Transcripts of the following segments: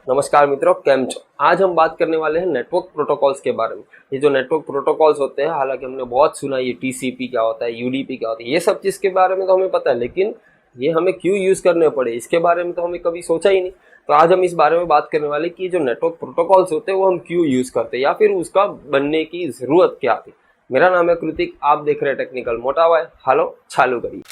नमस्कार मित्रों, केम छो। आज हम बात करने वाले हैं नेटवर्क प्रोटोकॉल्स के बारे में। ये जो नेटवर्क प्रोटोकॉल्स होते हैं, हालांकि हमने बहुत सुना ये टीसीपी क्या होता है, यूडीपी क्या होता है, ये सब चीज़ के बारे में तो हमें पता है, लेकिन ये हमें क्यों यूज़ करने पड़े इसके बारे में तो हमें कभी सोचा ही नहीं। तो आज हम इस बारे में बात करने वाले कि जो नेटवर्क प्रोटोकॉल्स होते हैं वो हम क्यों यूज़ करते हैं या फिर उसका बनने की ज़रूरत क्या थी। मेरा नाम है कृतिक, आप देख रहे हैं टेक्निकल मोटा भाई। हेलो, चालू करिए।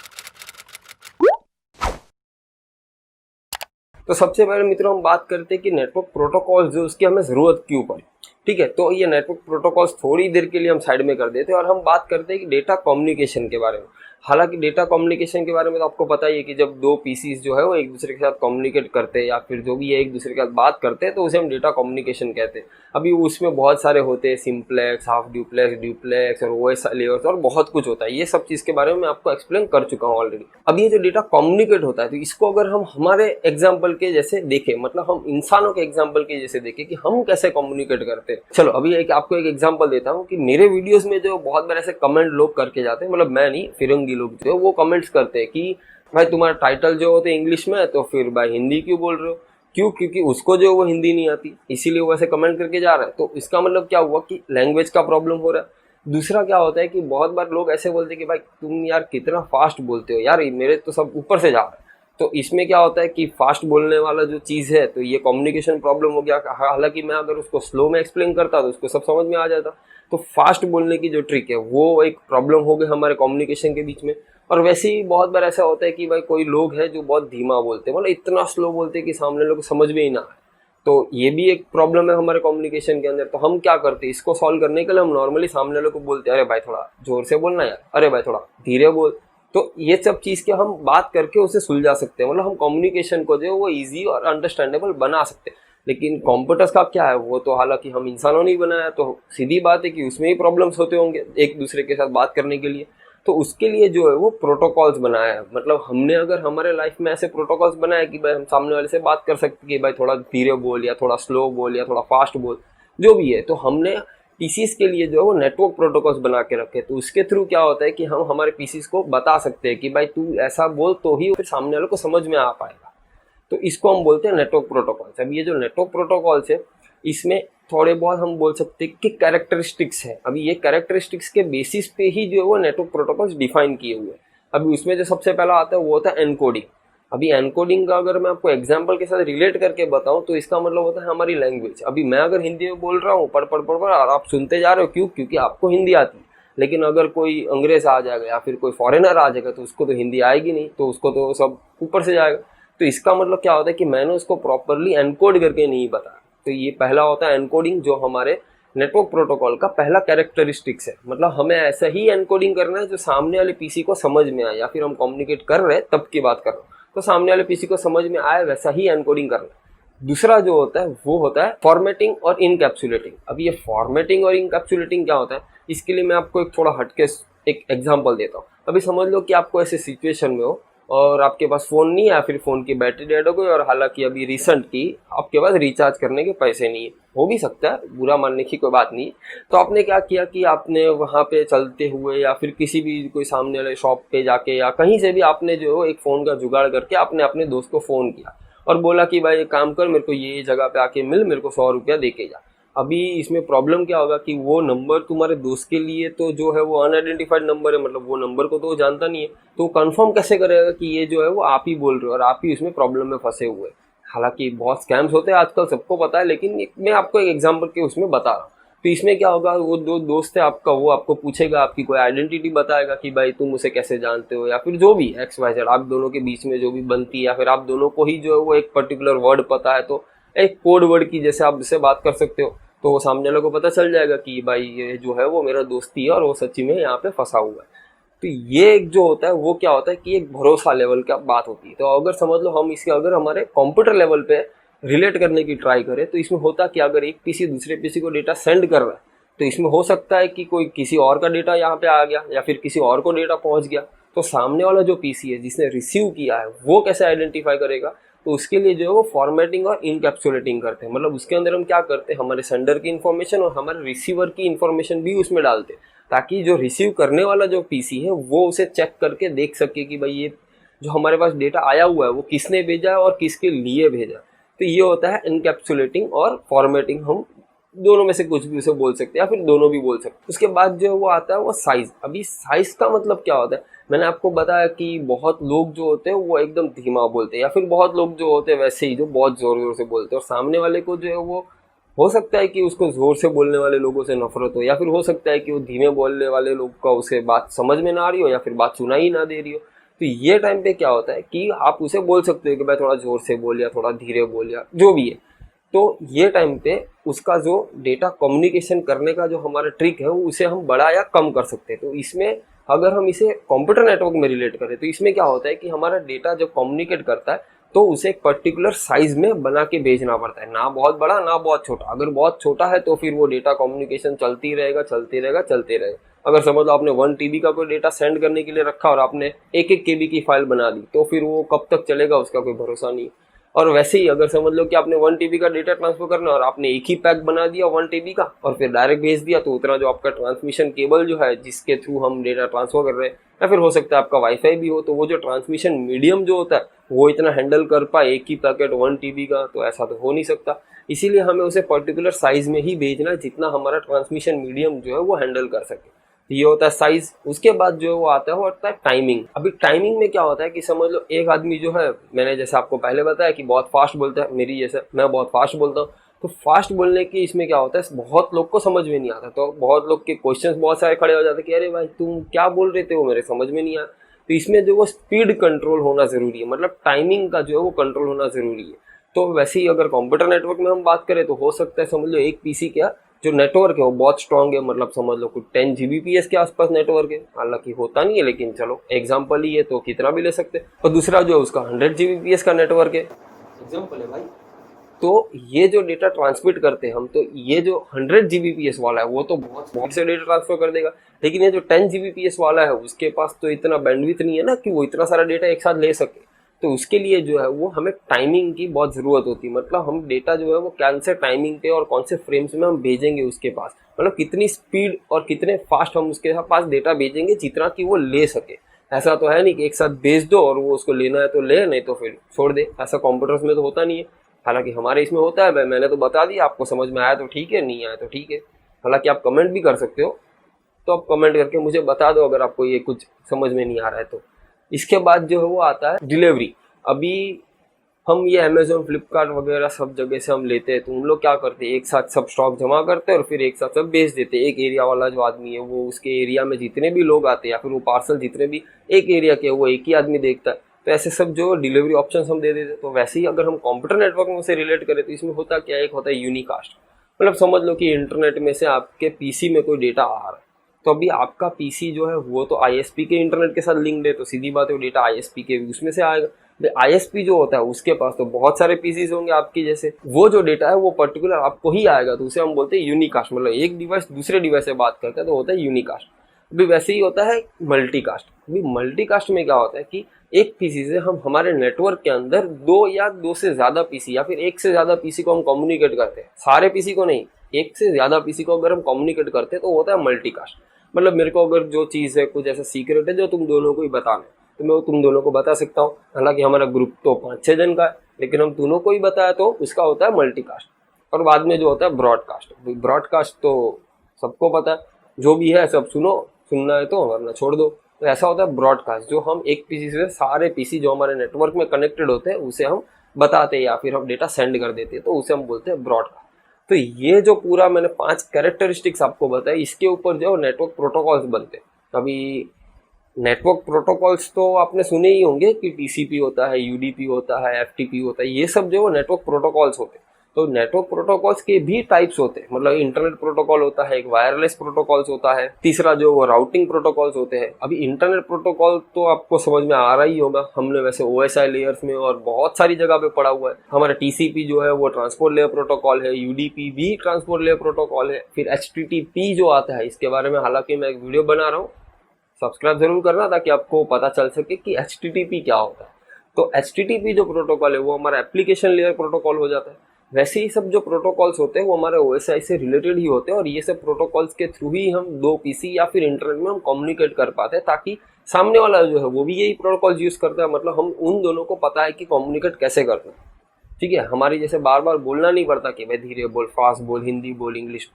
तो सबसे पहले मित्रों हम बात करते हैं कि नेटवर्क प्रोटोकॉल्स जो उसकी हमें ज़रूरत क्यों पड़ी। ठीक है, तो ये नेटवर्क प्रोटोकॉल्स थोड़ी देर के लिए हम साइड में कर देते हैं और हम बात करते हैं कि डेटा कम्युनिकेशन के बारे में। हालांकि डेटा कम्युनिकेशन के बारे में तो आपको पता ही है कि जब दो पीसीज जो है वो एक दूसरे के साथ कम्युनिकेट करते हैं या फिर जो भी है एक दूसरे के साथ बात करते हैं तो उसे हम डेटा कम्युनिकेशन कहते हैं। अभी उसमें बहुत सारे होते हैं, सिंप्लेक्स, हाफ ड्यूप्लेक्स, ड्यूप्लेक्स और ओएस लेयर्स और बहुत कुछ होता है। ये सब चीज़ के बारे में मैं आपको एक्सप्लेन कर चुका हूँ ऑलरेडी। अब ये जो डेटा कम्युनिकेट होता है तो इसको अगर हम हमारे एग्जाम्पल के जैसे देखें, मतलब हम इंसानों के एग्जाम्पल के जैसे देखें कि हम कैसे कम्युनिकेट करते हैं। चलो अभी आपको एक एग्जाम्पल देता हूँ कि मेरे वीडियोस में जो बहुत बार ऐसे कमेंट लोग करके जाते हैं, मतलब मैं नहीं, फिरंगी लोग जो वो कमेंट्स करते हैं कि भाई तुम्हारा टाइटल जो होते हैं इंग्लिश में है तो फिर भाई हिंदी क्यों बोल रहे हो। क्यों? क्योंकि उसको जो वो हिंदी नहीं आती, इसीलिए वो ऐसे कमेंट करके जा रहा है। तो इसका मतलब क्या हुआ कि लैंग्वेज का प्रॉब्लम हो रहा है। दूसरा क्या होता है कि बहुत बार लोग ऐसे बोलते हैं कि भाई तुम यार कितना फास्ट बोलते हो यार, मेरे तो सब ऊपर से जा रहा है। तो इसमें क्या होता है कि फास्ट बोलने वाला जो चीज़ है तो ये कम्युनिकेशन प्रॉब्लम हो गया। हालांकि मैं अगर उसको स्लो में एक्सप्लेन करता तो उसको सब समझ में आ जाता। तो फास्ट बोलने की जो ट्रिक है वो एक प्रॉब्लम हो गई हमारे कम्युनिकेशन के बीच में। और वैसे ही बहुत बार ऐसा होता है कि भाई कोई लोग हैं जो बहुत धीमा बोलते हैं, मतलब इतना स्लो बोलते हैं कि सामने लोग को समझ में ही ना आए। तो ये भी एक प्रॉब्लम है हमारे कम्युनिकेशन के अंदर। तो हम क्या करते हैं, इसको सॉल्व करने के लिए हम नॉर्मली सामने लोग को बोलते हैं अरे भाई थोड़ा जोर से बोलना यार, अरे भाई थोड़ा धीरे बोल। तो ये सब चीज़ के हम बात करके उसे सुलझा सकते हैं, मतलब हम कम्युनिकेशन को जो है वो ईजी और अंडरस्टैंडेबल बना सकते हैं। लेकिन कंप्यूटर्स का क्या है, वो तो हालांकि हम इंसानों ने बनाया, तो सीधी बात है कि उसमें ही प्रॉब्लम्स होते होंगे एक दूसरे के साथ बात करने के लिए। तो उसके लिए जो है वो प्रोटोकॉल्स बनाया है। मतलब हमने अगर हमारे लाइफ में ऐसे प्रोटोकॉल्स बनाए कि भाई हम सामने वाले से बात कर सकते कि भाई थोड़ा धीरे बोल या थोड़ा स्लो बोल या थोड़ा फास्ट बोल, जो भी है। तो हमने पीसीस के लिए जो है वो नेटवर्क प्रोटोकॉल्स बना के रखे। तो उसके थ्रू क्या होता है कि हम हमारे पीसीस को बता सकते हैं कि भाई तू ऐसा बोल तो ही फिर सामने वाले को समझ में आ पाएगा। तो इसको हम बोलते हैं नेटवर्क प्रोटोकॉल्स। अब ये जो नेटवर्क प्रोटोकॉल्स है इसमें थोड़े बहुत हम बोल सकते हैं कि कैरेक्टरिस्टिक्स है। अभी ये कैरेक्टरिस्टिक्स के बेसिस पे ही जो है वो नेटवर्क प्रोटोकॉल्स डिफाइन किए हुए हैं। अभी उसमें जो सबसे पहला आता है वो होता है एनकोडिंग। अभी एनकोडिंग का अगर मैं आपको एग्जांपल के साथ रिलेट करके बताऊं तो इसका मतलब होता है हमारी लैंग्वेज। अभी मैं अगर हिंदी में बोल रहा हूँ पढ़ पढ़ पढ़ पढ़ और आप सुनते जा रहे हो, क्यों? क्योंकि आपको हिंदी आती है। लेकिन अगर कोई अंग्रेज आ जाएगा या फिर कोई फॉरेनर आ जाएगा तो उसको तो हिंदी आएगी नहीं, तो उसको तो सब ऊपर से जाएगा। तो इसका मतलब क्या होता है कि मैंने उसको प्रॉपरली एनकोड करके नहीं बताया। तो ये पहला होता है एनकोडिंग, जो हमारे नेटवर्क प्रोटोकॉल का पहला कैरेक्टरिस्टिक्स है। मतलब हमें ऐसा ही एनकोडिंग करना है जो सामने वाले पीसी को समझ में आए, या फिर हम कम्युनिकेट कर रहे हैं तब की बात कर रहा हूँ तो सामने वाले पीसी को समझ में आए वैसा ही एनकोडिंग करना है। दूसरा जो होता है वो होता है फॉर्मेटिंग और इनकैप्सुलेटिंग। अब ये फॉर्मेटिंग और इनकैप्सुलेटिंग क्या होता है, इसके लिए मैं आपको एक थोड़ा हटके एक एग्जाम्पल देता हूँ। अभी समझ लो कि आपको ऐसे सिचुएशन में हो और आपके पास फ़ोन नहीं है या फिर फ़ोन की बैटरी डेड हो गई, और हालांकि अभी रिसेंट की आपके पास रिचार्ज करने के पैसे नहीं है। हो भी सकता है, बुरा मानने की कोई बात नहीं। तो आपने क्या किया कि आपने वहाँ पे चलते हुए या फिर किसी भी कोई सामने वाले शॉप पे जाके या कहीं से भी आपने जो है एक फ़ोन का जुगाड़ करके आपने अपने दोस्त को फ़ोन किया और बोला कि भाई एक काम कर, मेरे को ये जगह पे आके मिल, मेरे को 100 रुपया दे के जा। अभी इसमें प्रॉब्लम क्या होगा कि वो नंबर तुम्हारे दोस्त के लिए तो जो है वो अनआइडेंटिफाइड नंबर है, मतलब वो नंबर को तो वो जानता नहीं है। तो कंफर्म कैसे करेगा कि ये जो है वो आप ही बोल रहे हो और आप ही उसमें प्रॉब्लम में फंसे हुए। हालांकि बहुत स्कैम्स होते हैं आजकल, सबको पता है, लेकिन मैं आपको एक एग्जाम्पल के उसमें बता रहा हूँ। तो इसमें क्या होगा, वो दो दोस्त है आपका, वो आपको पूछेगा, आपकी कोई आइडेंटिटी बताएगा कि भाई तुम उसे कैसे जानते हो, या फिर जो भी एक्स वाई जेड आप दोनों के बीच में जो भी बनती है, या फिर आप दोनों को ही जो है वो एक पर्टिकुलर वर्ड पता है तो एक कोड वर्ड की जैसे आप इससे बात कर सकते हो। तो वो सामने वाले को पता चल जाएगा कि भाई ये जो है वो मेरा दोस्ती है और वो सच्ची में यहाँ पे फंसा हुआ है। तो ये एक जो होता है वो क्या होता है कि एक भरोसा लेवल का बात होती है। तो अगर समझ लो हम इसके अगर हमारे कंप्यूटर लेवल पे रिलेट करने की ट्राई करें तो इसमें होता कि अगर एक पीसी दूसरे पीसी को डेटा सेंड कर रहा है तो इसमें हो सकता है कि कोई किसी और का डेटा यहाँ पे आ गया या फिर किसी और को डेटा पहुंच गया। तो सामने वाला जो पीसी है जिसने रिसीव किया है वो कैसे आइडेंटिफाई करेगा, तो उसके लिए जो है वो फॉर्मेटिंग और इनकैप्सुलेटिंग करते हैं। मतलब उसके अंदर हम क्या करते हैं, हमारे सेंडर की इन्फॉर्मेशन और हमारे रिसीवर की इन्फॉर्मेशन भी उसमें डालते हैं, ताकि जो रिसीव करने वाला जो पीसी है वो उसे चेक करके देख सके कि भाई ये जो हमारे पास डेटा आया हुआ है वो किसने भेजा है और किसके लिए भेजा है। तो ये होता है एनकैप्सुलेटिंग और फॉर्मेटिंग, हम दोनों में से कुछ भी उसे बोल सकते हैं या फिर दोनों भी बोल सकते हैं। उसके बाद जो है वो आता है वो साइज। अभी साइज का मतलब क्या होता है, मैंने आपको बताया कि बहुत लोग जो होते हैं वो एकदम धीमा बोलते हैं, या फिर बहुत लोग जो होते हैं वैसे ही जो बहुत जोर जोर से बोलते हैं, और सामने वाले को जो है वो हो सकता है कि उसको जोर से बोलने वाले लोगों से नफरत हो, या फिर हो सकता है कि वो धीमे बोलने वाले लोग का उसे बात समझ में ना आ रही हो, या फिर बात सुनाई ना दे रही हो। तो ये टाइम पे क्या होता है कि आप उसे बोल सकते हो कि भाई थोड़ा जोर से बोल या थोड़ा धीरे बोल या जो भी है। तो ये टाइम पे उसका जो डेटा कम्युनिकेशन करने का जो हमारा ट्रिक है वो उसे हम बड़ा या कम कर सकते हैं। तो इसमें अगर हम इसे कंप्यूटर नेटवर्क में रिलेट करें तो इसमें क्या होता है कि हमारा डेटा जब कम्युनिकेट करता है तो उसे एक पर्टिकुलर साइज में बना के भेजना पड़ता है, ना बहुत बड़ा ना बहुत छोटा। अगर बहुत छोटा है तो फिर वो डेटा कम्युनिकेशन चलती रहेगा चलते रहेगा चलते रहेगा। अगर समझ लो आपने 1 TB का कोई डेटा सेंड करने के लिए रखा और आपने 1 KB की फाइल बना दी तो फिर वो कब तक चलेगा उसका कोई भरोसा नहीं। और वैसे ही अगर समझ लो कि आपने 1 TB का डेटा ट्रांसफर करना और आपने एक ही पैक बना दिया 1 TB का और फिर डायरेक्ट भेज दिया, तो उतना जो आपका ट्रांसमिशन केबल जो है जिसके थ्रू हम डेटा ट्रांसफर कर रहे हैं, या फिर हो सकता है आपका वाईफाई भी हो, तो वो जो ट्रांसमिशन मीडियम जो होता है वो इतना हैंडल कर पाए एक ही पैकेट 1 TB का, तो ऐसा तो हो नहीं सकता। इसीलिए हमें उसे पर्टिकुलर साइज में ही भेजना है जितना हमारा ट्रांसमिशन मीडियम जो है वो हैंडल कर सके। ये होता है साइज। उसके बाद जो वो आता है वो आता है टाइमिंग। अभी टाइमिंग में क्या होता है कि समझ लो एक आदमी जो है, मैंने जैसे आपको पहले बताया कि बहुत फास्ट बोलता है, मेरी जैसे मैं बहुत फास्ट बोलता हूँ, तो फास्ट बोलने की इसमें क्या होता है बहुत लोग को समझ में नहीं आता, तो बहुत लोग के क्वेश्चंस बहुत सारे खड़े हो जाते हैं कि अरे भाई तुम क्या बोल रहे थे वो मेरे समझ में नहीं आया। तो इसमें जो वो स्पीड कंट्रोल होना जरूरी है, मतलब टाइमिंग का जो है वो कंट्रोल होना जरूरी है। तो वैसे ही अगर कंप्यूटर नेटवर्क में हम बात करें तो हो सकता है समझ लो एक पीसी क्या जो नेटवर्क है वो बहुत स्ट्रांग है, मतलब समझ लो कुछ 10 Gbps के आसपास नेटवर्क है, हालांकि होता नहीं है लेकिन चलो एग्जांपल ही है तो कितना भी ले सकते हैं। और दूसरा जो है उसका 100 Gbps का नेटवर्क है, एग्जांपल है भाई। तो ये जो डेटा ट्रांसमिट करते हैं हम, तो ये जो 100 Gbps वाला है वो तो बहुत स्पीड से डेटा ट्रांसफर कर देगा, लेकिन ये जो 10 Gbps वाला है उसके पास तो इतना बैंडविड्थ नहीं है ना कि वो इतना सारा डेटा एक साथ ले सके। तो उसके लिए जो है वो हमें टाइमिंग की बहुत ज़रूरत होती है, मतलब हम डेटा जो है वो कौन से टाइमिंग पे और कौन से फ्रेम्स में हम भेजेंगे उसके पास, मतलब कितनी स्पीड और कितने फास्ट हम उसके पास डेटा भेजेंगे जितना कि वो ले सके। ऐसा तो है नहीं कि एक साथ भेज दो और वो उसको लेना है तो ले, नहीं तो फिर छोड़ दे। ऐसा कंप्यूटर्स में तो होता नहीं है, हालांकि हमारे इसमें होता है। मैंने तो बता दिया, आपको समझ में आया तो ठीक है, नहीं आया तो ठीक है। हालांकि आप कमेंट भी कर सकते हो, तो आप कमेंट करके मुझे बता दो अगर आपको ये कुछ समझ में नहीं आ रहा है तो। इसके बाद जो है वो आता है डिलीवरी। अभी हम ये अमेजोन फ्लिपकार्ट वगैरह सब जगह से हम लेते हैं, तो उन लोग क्या करते हैं एक साथ सब स्टॉक जमा करते हैं और फिर एक साथ सब बेच देते हैं। एक एरिया वाला जो आदमी है वो उसके एरिया में जितने भी लोग आते हैं या फिर वो पार्सल जितने भी एक एरिया के वो एक ही आदमी देखता है, तो ऐसे सब जो डिलीवरी ऑप्शन हम दे देते हैं। तो वैसे ही अगर हम कंप्यूटर नेटवर्क में से रिलेट करें तो इसमें होता क्या है, एक होता है यूनिकास्ट। मतलब समझ लो कि इंटरनेट में से आपके पीसी में कोई डेटा आ रहा है, तो अभी आपका पीसी जो है वो तो आईएसपी के इंटरनेट के साथ लिंक्ड है, तो सीधी बात है वो डेटा आईएसपी के उसमें से आएगा। आईएसपी जो होता है उसके पास तो बहुत सारे पीसीज होंगे आपके जैसे, वो जो डेटा है वो पर्टिकुलर आपको ही आएगा, तो उसे हम बोलते हैं यूनिकास्ट। मतलब एक डिवाइस दूसरे डिवाइस से बात करता है तो होता है यूनिकास्ट। अभी वैसे ही होता है मल्टीकास्ट। अभी मल्टीकास्ट में क्या होता है कि एक पीसी से हम हमारे नेटवर्क के अंदर दो या दो से ज्यादा पीसी या फिर एक से ज्यादा पीसी को हम कम्युनिकेट करते हैं, सारे पीसी को नहीं, एक से ज्यादा पीसी को अगर हम कम्युनिकेट करते हैं तो होता है मल्टीकास्ट। मतलब मेरे को अगर जो चीज़ है कुछ ऐसा सीक्रेट है जो तुम दोनों को ही बताना है तो मैं तुम दोनों को बता सकता हूँ। हालांकि हमारा ग्रुप तो 5-6 जन का है, लेकिन हम दोनों को ही बताया तो उसका होता है मल्टीकास्ट। और बाद में जो होता है ब्रॉडकास्ट। ब्रॉडकास्ट तो सबको पता है, जो भी है सब सुनो, सुनना है तो वरना छोड़ दो। तो ऐसा होता है ब्रॉडकास्ट, जो हम एक पीसी से सारे पीसी जो हमारे नेटवर्क में कनेक्टेड होते हैं उसे हम बताते हैं या फिर हम डेटा सेंड कर देते हैं, तो उसे हम बोलते हैं ब्रॉडकास्ट। तो ये जो पूरा मैंने 5 कैरेक्टरिस्टिक्स आपको बताया, इसके ऊपर जो नेटवर्क प्रोटोकॉल्स बनते हैं। अभी नेटवर्क प्रोटोकॉल्स तो आपने सुने ही होंगे कि टीसीपी होता है, यूडीपी होता है, एफटीपी होता है, ये सब जो नेटवर्क प्रोटोकॉल्स होते हैं। तो नेटवर्क प्रोटोकॉल्स के भी टाइप्स होते हैं, मतलब इंटरनेट प्रोटोकॉल होता है, एक वायरलेस प्रोटोकॉल्स होता है, तीसरा जो वो राउटिंग प्रोटोकॉल्स होते हैं। अभी इंटरनेट प्रोटोकॉल तो आपको समझ में आ रहा ही होगा, हमने वैसे ओएसआई लेयर्स में और बहुत सारी जगह पे पढ़ा हुआ है। हमारा टीसीपी जो है वो ट्रांसपोर्ट लेयर प्रोटोकॉल है, यूडीपी भी ट्रांसपोर्ट लेयर प्रोटोकॉल है। फिर एचटीटीपी जो आता है, इसके बारे में हालांकि मैं एक वीडियो बना रहा हूँ, सब्सक्राइब जरूर करना ताकि आपको पता चल सके कि एचटीटीपी क्या होता है। तो एचटीटीपी जो प्रोटोकॉल है वो हमारा एप्लीकेशन लेयर प्रोटोकॉल हो जाता है। वैसे ही सब जो प्रोटोकॉल्स होते हैं वो हमारे ओएसआई से रिलेटेड ही होते हैं, और ये सब प्रोटोकॉल्स के थ्रू ही हम दो पीसी या फिर इंटरनेट में हम कम्युनिकेट कर पाते हैं, ताकि सामने वाला जो है वो भी यही प्रोटोकॉल्स यूज करता है। मतलब हम उन दोनों को पता है कि कम्युनिकेट कैसे करना है। ठीक है, हमारी जैसे बार बार बोलना नहीं पड़ता कि भाई धीरे बोल, फास्ट बोल, हिंदी बोल, इंग्लिश।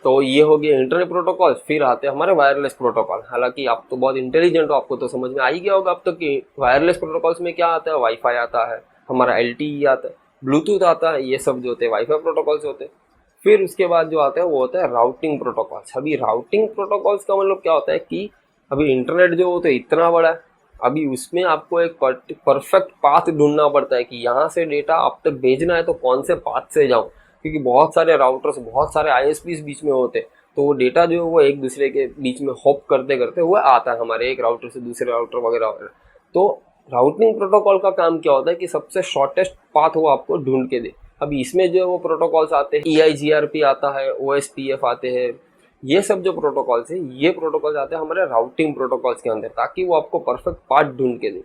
तो ये हो गया इंटरनेट प्रोटोकॉल। फिर आते हैं हमारे वायरलेस प्रोटोकॉल। हालांकि आप तो बहुत इंटेलिजेंट हो, आपको तो समझ में आ ही गया होगा अब तक कि वायरलेस प्रोटोकॉल्स में क्या आता है। वाईफाई आता है, हमारा LTE आता है, ब्लूटूथ आता है, ये सब जो होते हैं वाईफाई प्रोटोकॉल्स होते हैं। फिर उसके बाद जो आता है वो होता है राउटिंग प्रोटोकॉल्स। अभी राउटिंग प्रोटोकॉल्स का मतलब क्या होता है कि अभी इंटरनेट जो होता है इतना बड़ा है, अभी उसमें आपको एक परफेक्ट पाथ ढूंढना पड़ता है कि यहाँ से डेटा आप तक भेजना है तो कौन से पाथ से जाऊँ, क्योंकि बहुत सारे राउटर्स, बहुत सारे ISPs बीच में होते हैं। तो वो डेटा जो है वो एक दूसरे के बीच में हॉप करते करते हुए आता है हमारे एक राउटर से दूसरे राउटर वगैरह वगैरह। तो राउटिंग प्रोटोकॉल का काम क्या होता है कि सबसे शॉर्टेस्ट पाथ वो आपको ढूंढ के दे। अभी इसमें जो है वो प्रोटोकॉल्स आते हैं, EIGRP आता है, OSPF आते हैं। ये सब जो प्रोटोकॉल्स है, ये प्रोटोकॉल्स आते हैं हमारे राउटिंग प्रोटोकॉल्स के अंदर, ताकि वो आपको परफेक्ट पाथ ढूंढ के दे।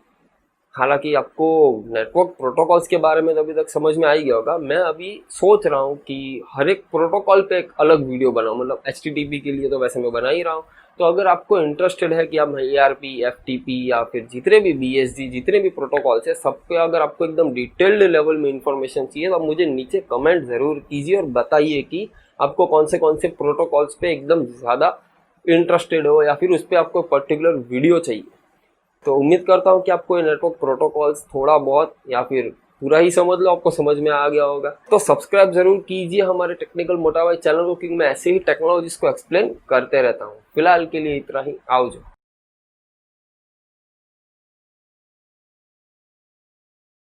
हालांकि आपको नेटवर्क प्रोटोकॉल्स के बारे में तो अभी तक समझ में आ ही गया होगा। मैं अभी सोच रहा हूँ कि हर एक प्रोटोकॉल पे एक अलग वीडियो बनाऊँ, मतलब HTTP के लिए तो वैसे मैं बना ही रहा हूँ। तो अगर आपको इंटरेस्टेड है कि आप ARP, FTP या फिर जितने भी BSG, जितने भी प्रोटोकॉल्स है, सब पे अगर आपको एकदम डिटेल्ड लेवल में इंफॉर्मेशन चाहिए तो आप मुझे नीचे कमेंट ज़रूर कीजिए और बताइए कि आपको कौन से प्रोटोकॉल्स पे एकदम ज़्यादा इंटरेस्टेड हो, या फिर उस पर आपको पर्टिकुलर वीडियो चाहिए। तो उम्मीद करता हूँ कि आपको ये नेटवर्क प्रोटोकॉल्स थोड़ा बहुत या फिर पूरा ही समझ लो, आपको समझ में आ गया होगा। तो सब्सक्राइब जरूर कीजिए हमारे टेक्निकल मोटा भाई चैनल को, क्योंकि मैं ऐसे ही टेक्नोलॉजीज को एक्सप्लेन करते रहता हूँ। फिलहाल के लिए इतना ही, आओ जो।